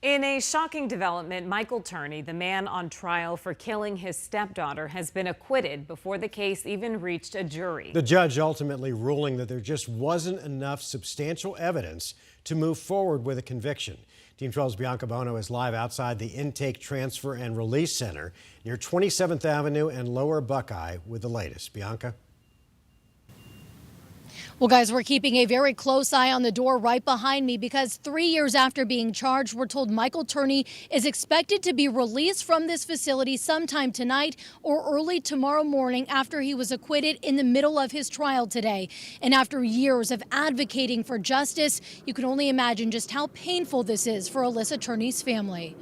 In a shocking development, Michael Turney, the man on trial for killing his stepdaughter, has been acquitted before the case even reached a jury. The judge ultimately ruling that there just wasn't enough substantial evidence to move forward with a conviction. Team 12's Bianca Bono is live outside the Intake, Transfer, and Release Center near 27th Avenue and Lower Buckeye with the latest. Bianca? Well, guys, we're keeping a very close eye on the door right behind me because 3 years after being charged, we're told Michael Turney is expected to be released from this facility sometime tonight or early tomorrow morning after he was acquitted in the middle of his trial today. And after years of advocating for justice, you can only imagine just how painful this is for Alyssa Turney's family.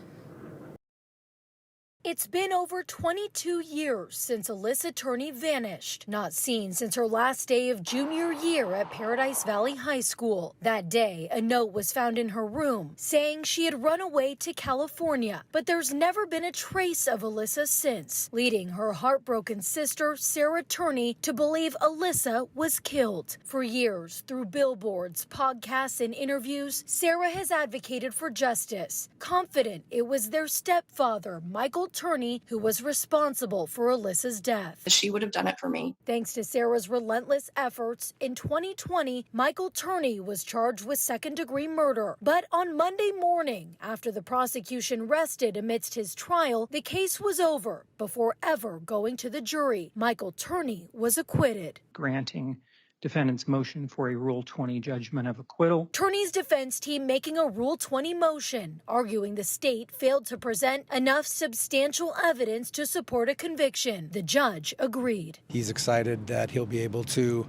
It's been over 22 years since Alyssa Turney vanished, not seen since her last day of junior year at Paradise Valley High School. That day, a note was found in her room saying she had run away to California, but there's never been a trace of Alyssa since, leading her heartbroken sister, Sarah Turney, to believe Alyssa was killed. For years, through billboards, podcasts, and interviews, Sarah has advocated for justice, confident it was their stepfather, Michael Turney, who was responsible for Alyssa's death. She would have done it for me. Thanks to Sarah's relentless efforts, in 2020, Michael Turney was charged with second-degree murder. But on Monday morning, after the prosecution rested amidst his trial, the case was over before ever going to the jury. Michael Turney was acquitted. Granting defendant's motion for a Rule 20 judgment of acquittal. Turney's defense team making a Rule 20 motion, arguing the state failed to present enough substantial evidence to support a conviction. The judge agreed. He's excited that he'll be able to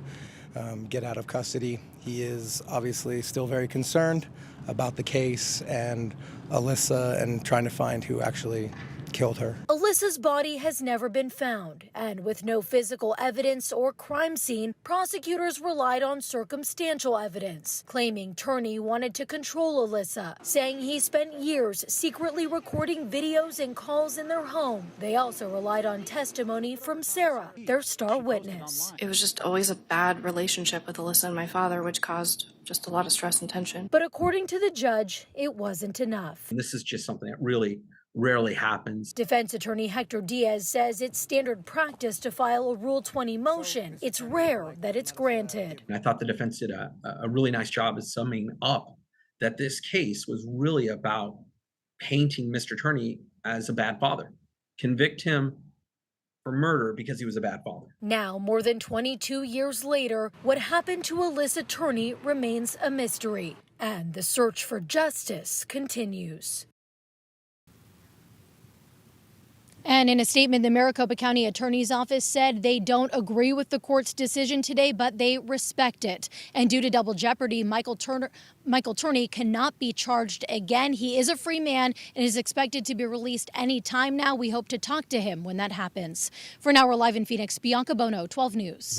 get out of custody. He is obviously still very concerned about the case and Alyssa and trying to find who actually killed her. Alyssa's body has never been found, and with no physical evidence or crime scene, prosecutors relied on circumstantial evidence, claiming Turney wanted to control Alyssa, saying he spent years secretly recording videos and calls in their home. They also relied on testimony from Sarah, their star witness. It was just always a bad relationship with Alyssa and my father, which caused just a lot of stress and tension. But according to the judge, it wasn't enough. This is just something that really rarely happens. Defense attorney Hector Diaz says it's standard practice to file a Rule 20 motion. It's rare that it's granted. And I thought the defense did a really nice job of summing up that this case was really about painting Mr. Turney as a bad father. Convict him for murder because he was a bad father. Now, more than 22 years later, what happened to Alyssa Turney remains a mystery, and the search for justice continues. And in a statement, the Maricopa County Attorney's Office said they don't agree with the court's decision today, but they respect it. And due to double jeopardy, Michael Turney cannot be charged again. He is a free man and is expected to be released any time now. We hope to talk to him when that happens. For now, we're live in Phoenix. Bianca Bono, 12 News.